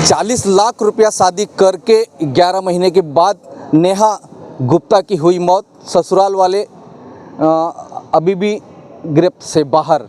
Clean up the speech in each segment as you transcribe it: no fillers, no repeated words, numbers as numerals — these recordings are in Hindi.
40 लाख रुपया शादी करके 11 महीने के बाद नेहा गुप्ता की हुई मौत। ससुराल वाले अभी भी गिरफ्त से बाहर।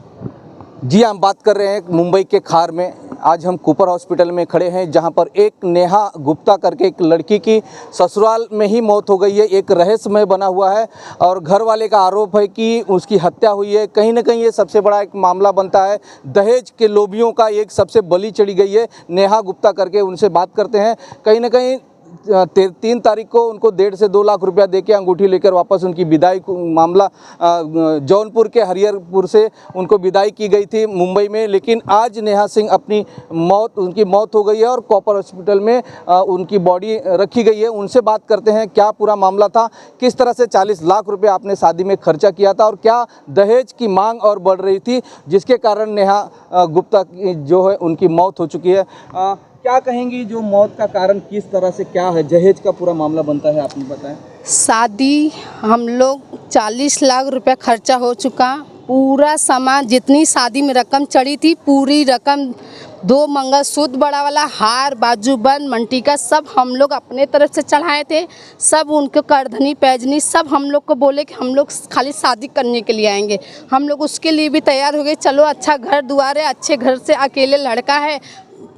जी हम बात कर रहे हैं मुंबई के खार में। आज हम कूपर हॉस्पिटल में खड़े हैं जहां पर एक नेहा गुप्ता करके एक लड़की की ससुराल में ही मौत हो गई है। एक रहस्यमय बना हुआ है और घर वाले का आरोप है कि उसकी हत्या हुई है। कहीं ना कहीं ये सबसे बड़ा एक मामला बनता है। दहेज के लोभियों का एक सबसे बलि चढ़ी गई है नेहा गुप्ता करके। उनसे बात करते हैं। कहीं ना कहीं 3 तारीख को उनको 1.5 से 2 लाख रुपया देके अंगूठी लेकर वापस उनकी विदाई मामला जौनपुर के हरिहरपुर से उनको विदाई की गई थी मुंबई में। लेकिन आज नेहा सिंह उनकी मौत हो गई है और कॉपर हॉस्पिटल में उनकी बॉडी रखी गई है। उनसे बात करते हैं क्या पूरा मामला था, किस तरह से 40 लाख रुपये आपने शादी में खर्चा किया था और क्या दहेज की मांग और बढ़ रही थी जिसके कारण नेहा गुप्ता की जो है उनकी मौत हो चुकी है। क्या कहेंगी जो मौत का कारण किस तरह से क्या है, दहेज का पूरा मामला बनता है, आपने बताएं। शादी हम लोग 40 लाख रुपया खर्चा हो चुका। पूरा सामान जितनी शादी में रकम चढ़ी थी पूरी रकम 2 मंगलसूत्र बड़ा वाला, हार, बाजूबंद, मंटिका सब हम लोग अपने तरफ से चढ़ाए थे। सब उनको करधनी पैजनी सब हम लोग को बोले कि हम लोग खाली शादी करने के लिए आएंगे। हम लोग उसके लिए भी तैयार हो गए। चलो अच्छा घर दुआर है, अच्छे घर से अकेले लड़का है,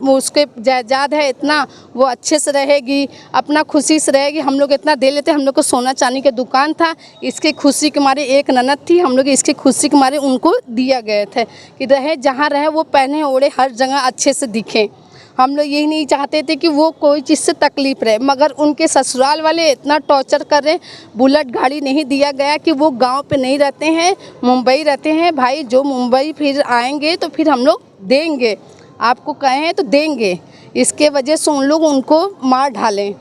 उसके जायदाद है इतना, वो अच्छे से रहेगी, अपना खुशी से रहेगी। हम लोग इतना दे लेते। हम लोग को सोना चांदी के दुकान था। इसकी खुशी के मारे एक ननद थी, हम लोग इसकी खुशी के मारे उनको दिया गए थे कि रहे जहाँ रहे वो पहने ओढ़े हर जगह अच्छे से दिखे। हम लोग यही नहीं चाहते थे कि वो कोई चीज़ से तकलीफ रहे, मगर उनके ससुराल वाले इतना टॉर्चर कर रहे। बुलेट गाड़ी नहीं दिया गया कि वो गांव पे नहीं रहते हैं, मुंबई रहते हैं। भाई जो मुंबई फिर आएंगे तो फिर हम लोग देंगे, आपको कहें तो देंगे। इसके वजह से उन लोग उनको मार डाले।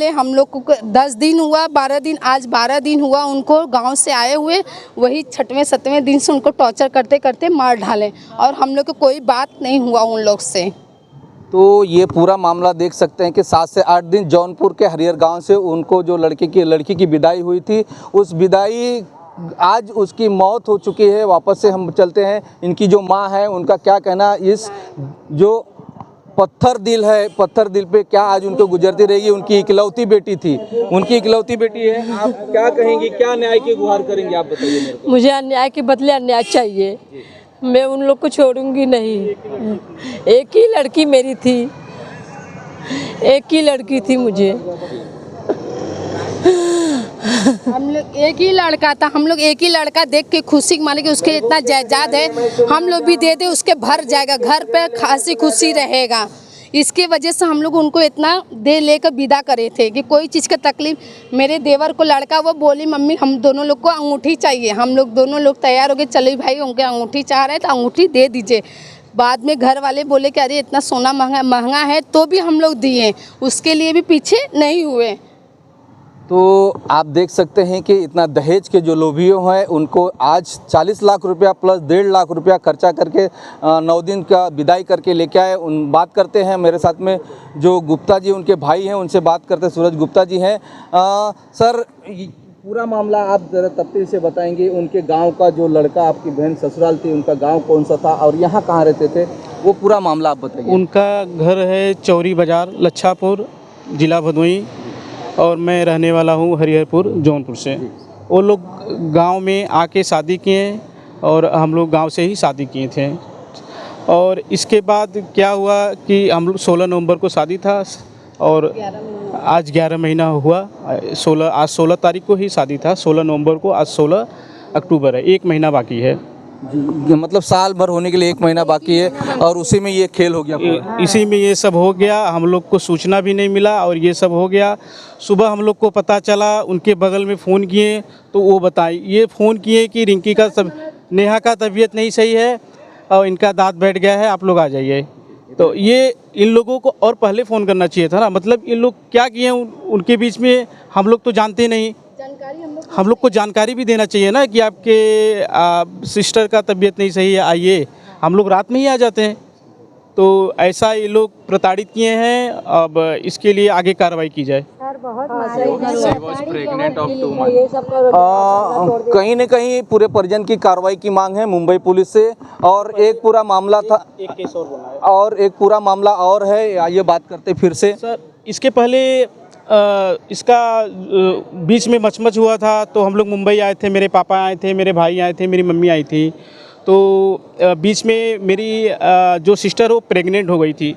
हम लोग को 10 दिन हुआ, 12 दिन, आज 12 दिन हुआ उनको गांव से आए हुए। वही 6वें 7वें दिन से उनको टॉर्चर करते करते मार डाले और हम लोग को कोई बात नहीं हुआ उन लोग से। तो ये पूरा मामला देख सकते हैं कि 7 से 8 दिन जौनपुर के हरिहर गांव से उनको जो लड़की की विदाई हुई थी, उस विदाई आज उसकी मौत हो चुकी है। वापस से हम चलते हैं, इनकी जो माँ है उनका क्या कहना, इस जो पत्थर दिल पे क्या आज उनको गुजरती रहेगी। उनकी इकलौती बेटी थी, उनकी इकलौती बेटी है। आप क्या कहेंगी, क्या न्याय की गुहार करेंगे, आप बताइए मेरे को। मुझे अन्याय के बदले अन्याय चाहिए। मैं उन लोग को छोड़ूंगी नहीं। एक ही लड़की मेरी थी, एक ही लड़की थी मुझे। हम लोग एक ही लड़का था, हम लोग एक ही लड़का देख के खुशी माने कि उसके इतना जायदाद है, हम लोग भी दे दे उसके भर जाएगा, घर पे खासी खुशी रहेगा। इसके वजह से हम लोग उनको इतना दे लेकर विदा करे थे कि कोई चीज़ का तकलीफ। मेरे देवर को लड़का वो बोली मम्मी हम दोनों लोग को अंगूठी चाहिए। हम लोग दोनों लोग तैयार हो गए, चले भाई उनके अंगूठी चाह रहे हैं तो अंगूठी दे दीजिए। बाद में घर वाले बोले कि अरे इतना सोना महंगा है, तो भी हम लोग दिए, उसके लिए भी पीछे नहीं हुए। तो आप देख सकते हैं कि इतना दहेज के जो लोभियों हैं उनको आज 40 लाख रुपया प्लस 1.5 लाख रुपया खर्चा करके 9 दिन का विदाई करके लेके आए। बात करते हैं मेरे साथ में जो गुप्ता जी उनके भाई हैं, उनसे बात करते हैं। सूरज गुप्ता जी हैं। सर पूरा मामला आप ज़रा तफसील से बताएंगे। उनके गांव का जो लड़का आपकी बहन ससुराल थी, उनका गांव कौन सा था और यहाँ कहाँ रहते थे, वो पूरा मामला आप बताइए। उनका घर है चौरी बाज़ार, लच्छापुर, जिला भदोही, और मैं रहने वाला हूँ हरिहरपुर जौनपुर से। वो लोग गांव में आके शादी किए और हम लोग गांव से ही शादी किए थे। और इसके बाद क्या हुआ कि हम लोग 16 नवंबर को शादी था और आज 11 महीना हुआ। आज 16 तारीख को ही शादी था, 16 नवंबर को, आज 16 अक्टूबर है, 1 महीना बाकी है। मतलब साल भर होने के लिए 1 महीना बाकी है और उसी में ये खेल हो गया। इसी में ये सब हो गया। हम लोग को सूचना भी नहीं मिला और ये सब हो गया। सुबह हम लोग को पता चला, उनके बगल में फ़ोन किए तो वो बताए, ये फ़ोन किए कि रिंकी का नेहा का तबीयत नहीं सही है और इनका दांत बैठ गया है, आप लोग आ जाइए। तो ये इन लोगों को और पहले फ़ोन करना चाहिए था ना। मतलब इन लोग क्या किए उनके बीच में हम लोग तो जानते नहीं। हम लोग को जानकारी भी देना चाहिए ना कि आपके सिस्टर का तबीयत नहीं सही है, आइए। हम लोग रात में ही आ जाते हैं। तो ऐसा ये लोग प्रताड़ित किए हैं। अब इसके लिए आगे कार्रवाई की जाए। कहीं न कहीं पूरे परिजन की कार्रवाई की मांग है मुंबई पुलिस से। और एक पूरा मामला था, एक केस और बना है और एक पूरा मामला और है, आइए बात करते फिर से। सर। इसके पहले इसका बीच में मचमच हुआ था, तो हम लोग मुंबई आए थे, मेरे पापा आए थे, मेरे भाई आए थे, मेरी मम्मी आई थी। तो बीच में मेरी जो सिस्टर वो प्रेग्नेंट हो गई थी।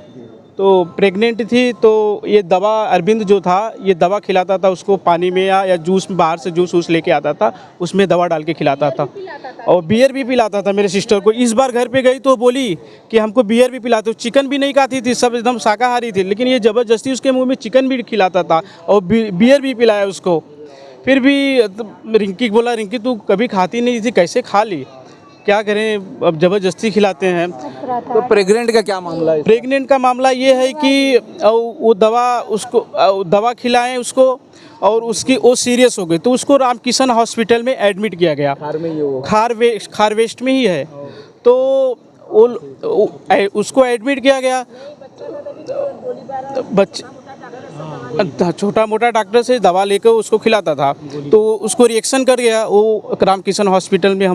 तो प्रेग्नेंट थी तो ये दवा अरविंद जो था ये दवा खिलाता था उसको, पानी में या जूस में, बाहर से जूस लेके आता था, उसमें दवा डाल के खिलाता था। और बियर भी पिलाता था मेरे सिस्टर को। इस बार घर पे गई तो बोली कि हमको बियर भी पिलाते। चिकन भी नहीं खाती थी, सब एकदम शाकाहारी थी, लेकिन ये ज़बरदस्ती उसके मुंह में चिकन भी खिलाता था और बियर भी पिलाया उसको। फिर भी रिंकी बोला, रिंकी तू कभी खाती नहीं थी, कैसे खा ली, क्या करें, अब ज़बरदस्ती खिलाते हैं। तो प्रेग्नेंट का क्या मामला है? प्रेग्नेंट का मामला ये है कि वो दवा खिलाएं उसको और उसकी वो सीरियस हो गई, तो उसको रामकिशन हॉस्पिटल में एडमिट किया गया। खारवेस्ट में ही है। तो उसको एडमिट किया गया। छोटा मोटा डॉक्टर से दवा लेकर उसको खिलाता था, तो उसको रिएक्शन कर गया। वो रामकिशन हॉस्पिटल में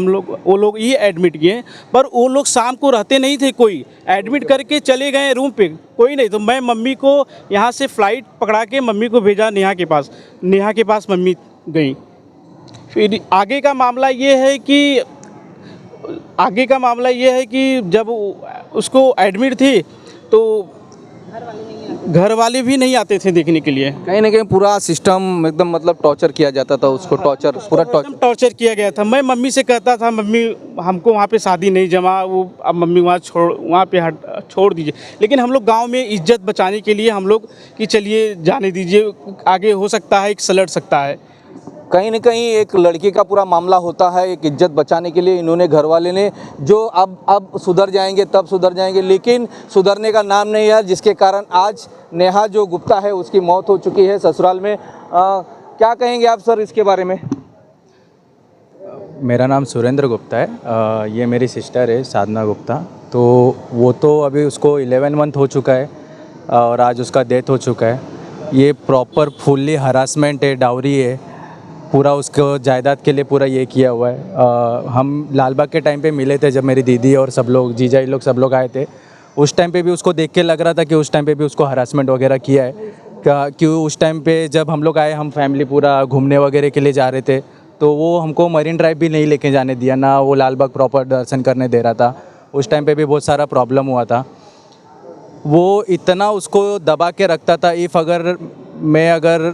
वो लोग ही एडमिट किए, पर वो लोग शाम को रहते नहीं थे, कोई एडमिट करके चले गए रूम पे, कोई नहीं। तो मैं मम्मी को यहाँ से फ़्लाइट पकड़ा के मम्मी को भेजा नेहा के पास मम्मी गई। फिर आगे का मामला ये है कि जब उसको एडमिट थी तो घर वाले भी नहीं आते थे देखने के लिए। कहीं ना कहीं पूरा सिस्टम एकदम मतलब टॉर्चर किया जाता था उसको, टॉर्चर किया गया था। मैं मम्मी से कहता था, मम्मी हमको वहाँ पे शादी नहीं जमा, वो अब मम्मी वहाँ पे छोड़ दीजिए। लेकिन हम लोग गांव में इज्जत बचाने के लिए हम लोग कि चलिए जाने दीजिए, आगे हो सकता है सलट सकता है। कहीं न कहीं एक लड़की का पूरा मामला होता है, एक इज्जत बचाने के लिए इन्होंने घर वाले ने जो अब सुधर जाएंगे तब सुधर जाएंगे, लेकिन सुधरने का नाम नहीं है, जिसके कारण आज नेहा जो गुप्ता है उसकी मौत हो चुकी है ससुराल में। क्या कहेंगे आप सर इसके बारे में? मेरा नाम सुरेंद्र गुप्ता है। ये मेरी सिस्टर है साधना गुप्ता। तो वो तो अभी उसको 11 मंथ हो चुका है और आज उसका डेथ हो चुका है। ये प्रॉपर फुल्ली हरासमेंट है, डाउरी है, पूरा उसको जायदाद के लिए पूरा ये किया हुआ है। हम लालबाग के टाइम पे मिले थे जब मेरी दीदी और सब लोग, जीजा लोग सब लोग आए थे। उस टाइम पे भी उसको देख के लग रहा था कि उस टाइम पे भी उसको हरासमेंट वगैरह किया है। क्यों उस टाइम पे जब हम लोग आए, हम फैमिली पूरा घूमने वगैरह के लिए जा रहे थे, तो वो हमको मरीन ड्राइव भी नहीं लेके जाने दिया, ना वो लालबाग प्रॉपर दर्शन करने दे रहा था। उस टाइम पे भी बहुत सारा प्रॉब्लम हुआ था। वो इतना उसको दबा के रखता था। अगर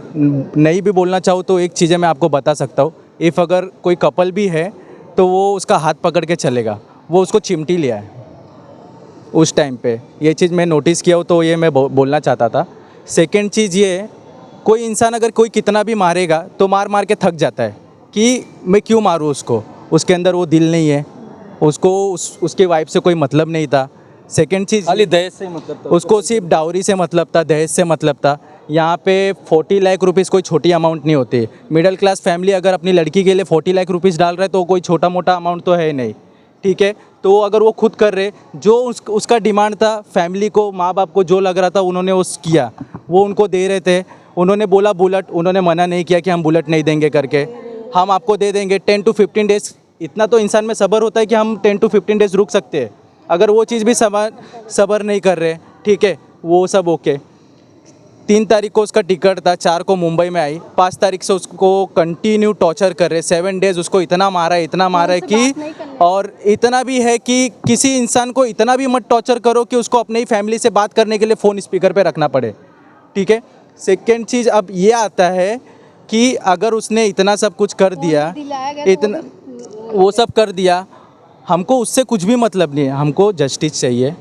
नहीं भी बोलना चाहूँ तो एक चीज़ें मैं आपको बता सकता हूँ। अगर कोई कपल भी है तो वो उसका हाथ पकड़ के चलेगा। वो उसको चिमटी लिया है उस टाइम पे, ये चीज़ मैं नोटिस किया हो, तो ये मैं बोलना चाहता था। सेकंड चीज़ ये, कोई इंसान अगर कोई कितना भी मारेगा तो मार के थक जाता है कि मैं क्यों मारूँ उसको, उसके अंदर वो दिल नहीं है, उसको उसके वाइफ से कोई मतलब नहीं था। सेकंड चीज़, खाली दहेज से मतलब था उसको, सिर्फ डाउरी से मतलब था, दहेज से मतलब था। यहाँ पे 40 लाख रुपीज़ कोई छोटी अमाउंट नहीं होती। मिडिल क्लास फैमिली अगर अपनी लड़की के लिए 40 लाख रुपीज़ डाल रहा है तो कोई छोटा मोटा अमाउंट तो है नहीं, ठीक है। तो अगर वो खुद कर रहे, जो उसका डिमांड था, फैमिली को, माँ बाप को जो लग रहा था उन्होंने किया, वो उनको दे रहे थे। उन्होंने बोला बुलेट, उन्होंने मना नहीं किया कि हम बुलेट नहीं देंगे करके, हम आपको दे देंगे 10 to 15 डेज़। इतना तो इंसान में सब्र होता है कि हम 10 to 15 डेज़ रुक सकते हैं। अगर वो चीज़ भी सब्र नहीं कर रहे, ठीक है, वो सब ओके। 3 तारीख को उसका टिकट था, 4 को मुंबई में आई, 5 तारीख से उसको कंटिन्यू टॉर्चर कर रहे, 7 डेज़ उसको इतना मारा है कि, और इतना भी है कि किसी इंसान को इतना भी मत टॉर्चर करो कि उसको अपने ही फैमिली से बात करने के लिए फ़ोन स्पीकर पे रखना पड़े, ठीक है। सेकेंड चीज़ अब ये आता है कि अगर उसने इतना सब कुछ कर दिया, इतना वो सब कर दिया, हमको उससे कुछ भी मतलब नहीं है, हमको जस्टिस चाहिए।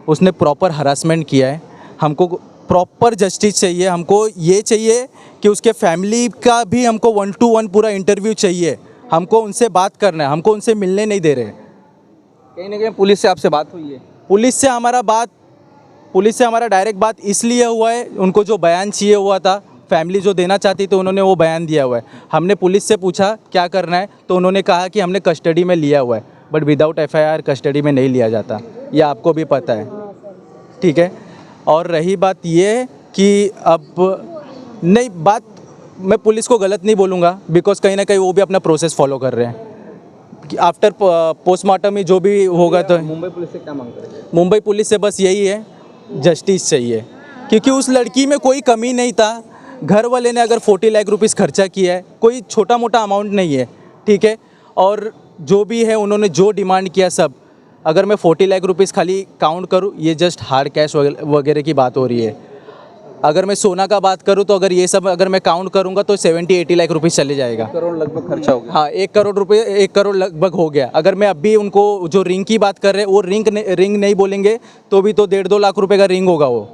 उसने प्रॉपर हरासमेंट किया है, हमको प्रॉपर जस्टिस चाहिए। हमको ये चाहिए कि उसके फैमिली का भी हमको 1 to 1 पूरा इंटरव्यू चाहिए। हमको उनसे बात करना है, हमको उनसे मिलने नहीं दे रहे। कहीं ना कहीं पुलिस से आपसे बात हुई है? पुलिस से हमारा डायरेक्ट बात इसलिए हुआ है, उनको जो बयान चाहिए हुआ था, फैमिली जो देना चाहती थी, उन्होंने वो बयान दिया हुआ है। हमने पुलिस से पूछा क्या करना है, तो उन्होंने कहा कि हमने कस्टडी में लिया हुआ है, बट विदाउट FIR कस्टडी में नहीं लिया जाता, ये आपको भी पता है, ठीक है। और रही बात ये कि अब नहीं, बात मैं पुलिस को गलत नहीं बोलूँगा, बिकॉज कहीं ना कहीं वो भी अपना प्रोसेस फॉलो कर रहे हैं। आफ्टर पोस्टमार्टम में जो भी होगा तो मुंबई पुलिस से क्या मांग करेंगे? मुंबई पुलिस से बस यही है, जस्टिस चाहिए, क्योंकि उस लड़की में कोई कमी नहीं था। घर वाले ने अगर 40 लाख रुपीस खर्चा किया है, कोई छोटा मोटा अमाउंट नहीं है, ठीक है। और जो भी है उन्होंने जो डिमांड किया सब, अगर मैं 40 लाख रुपीस खाली काउंट करूँ, ये जस्ट हार्ड कैश वगैरह की बात हो रही है। अगर मैं सोना का बात करूँ तो अगर ये सब अगर मैं काउंट करूँगा तो 70-80 लाख रुपीस चले जाएगा। करोड़ लगभग खर्चा हो गया। हाँ, 1 करोड़ रुपए, 1 करोड़ लगभग हो गया। अगर मैं अभी उनको जो रिंग की बात कर रहे हैं वो रिंग नहीं बोलेंगे तो भी तो 1.5-2 लाख रुपए का रिंग होगा वो।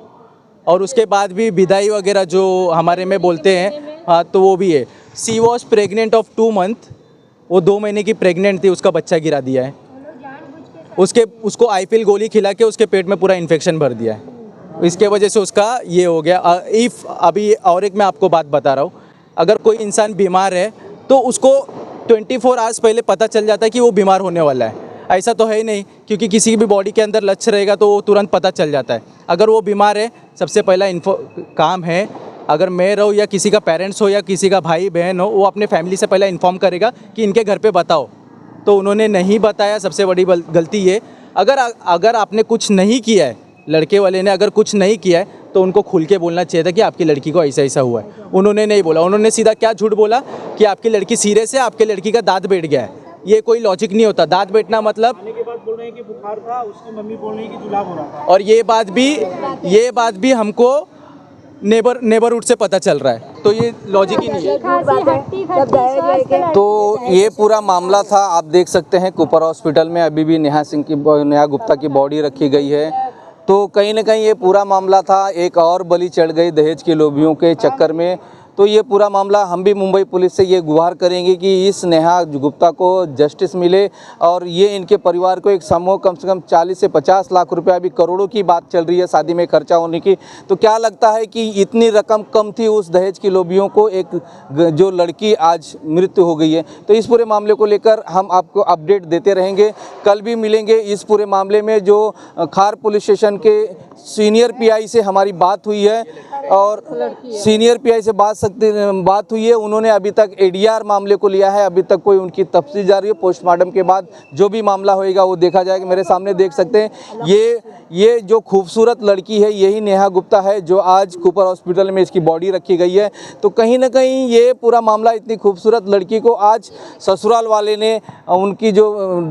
और उसके बाद भी विदाई वगैरह जो हमारे में बोलते हैं, हाँ, तो वो भी है। सी वॉज प्रेग्नेंट ऑफ 2 मंथ, वो 2 महीने की प्रेग्नेंट थी, उसका बच्चा गिरा दिया है। उसको आईपिल गोली खिला के उसके पेट में पूरा इन्फेक्शन भर दिया है, इसके वजह से उसका ये हो गया। इफ़ अभी और एक मैं आपको बात बता रहा हूँ, अगर कोई इंसान बीमार है तो उसको 24 आवर्स पहले पता चल जाता है कि वो बीमार होने वाला है। ऐसा तो है ही नहीं, क्योंकि किसी भी बॉडी के अंदर लक्ष्य रहेगा तो वो तुरंत पता चल जाता है। अगर वो बीमार है, सबसे पहला काम है, अगर मैं रहूँ या किसी का पेरेंट्स हो या किसी का भाई बहन हो, वो अपने फैमिली से पहले इन्फॉर्म करेगा कि इनके घर पे बताओ। तो उन्होंने नहीं बताया, सबसे बड़ी गलती ये। अगर आपने कुछ नहीं किया है, लड़के वाले ने अगर कुछ नहीं किया है, तो उनको खुल के बोलना चाहिए था कि आपकी लड़की को ऐसा ऐसा हुआ है। उन्होंने नहीं बोला, उन्होंने सीधा क्या झूठ बोला कि आपकी लड़की सीरियस है, आपकी लड़की का दांत बैठ गया है। ये कोई लॉजिक नहीं होता। दांत बैठना मतलब, आने के बाद बोल रहे हैं कि बुखार था, उसकी मम्मी बोल रही है कि जुलाब हो रहा था। और ये बात भी हमको नेबरहुड से पता चल रहा है, तो ये लॉजिक ही नहीं है। तो ये पूरा मामला था, आप देख सकते हैं कुपर हॉस्पिटल में अभी भी नेहा गुप्ता की बॉडी रखी गई है। तो कहीं ना कहीं ये पूरा मामला था, एक और बलि चढ़ गई दहेज के लोभियों के चक्कर में। तो ये पूरा मामला हम भी मुंबई पुलिस से ये गुहार करेंगे कि इस नेहा गुप्ता को जस्टिस मिले और ये इनके परिवार को एक समूह कम से कम 40 से 50 लाख रुपए, अभी करोड़ों की बात चल रही है शादी में खर्चा होने की। तो क्या लगता है कि इतनी रकम कम थी उस दहेज की लोभियों को, एक जो लड़की आज मृत्यु हो गई है। तो इस पूरे मामले को लेकर हम आपको अपडेट देते रहेंगे, कल भी मिलेंगे। इस पूरे मामले में जो खार पुलिस स्टेशन के सीनियर पीआई से हमारी बात हुई है और सीनियर पीआई से बात हुई है, उन्होंने अभी तक एडीआर मामले को लिया है, अभी तक कोई उनकी तफ्तीश जारी है। पोस्टमार्टम के बाद जो भी मामला होएगा वो देखा जाएगा। मेरे सामने देख सकते हैं ये जो खूबसूरत लड़की है, यही नेहा गुप्ता है जो आज कुपर हॉस्पिटल में इसकी बॉडी रखी गई है। तो कहीं ना कहीं ये पूरा मामला, इतनी खूबसूरत लड़की को आज ससुराल वाले ने, उनकी जो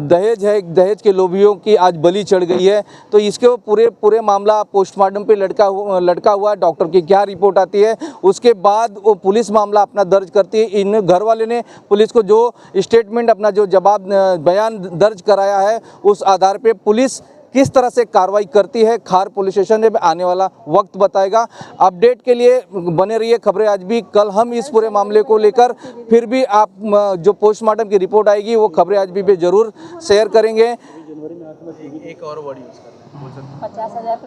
दहेज है, दहेज के लोभियों की आज बलि चढ़ गई है। तो इसके पूरे मामला पोस्टमार्टम पे लटका हुआ। डॉक्टर की क्या रिपोर्ट आती है, उसके बाद वो पुलिस मामला अपना दर्ज करती है। इन घर वाले ने पुलिस को जो स्टेटमेंट, अपना जो बयान दर्ज कराया है, उस आधार पे पुलिस किस तरह से कार्रवाई करती है, खार पुलिस स्टेशन में आने वाला वक्त बताएगा। अपडेट के लिए बने रहिए खबरें आज भी। कल हम इस पूरे मामले को लेकर फिर भी आप जो पोस्टमार्टम की रिपोर्ट आएगी वो खबरें आज भी जरूर शेयर करेंगे। एक और बॉडी यूज़ करना है, 50,000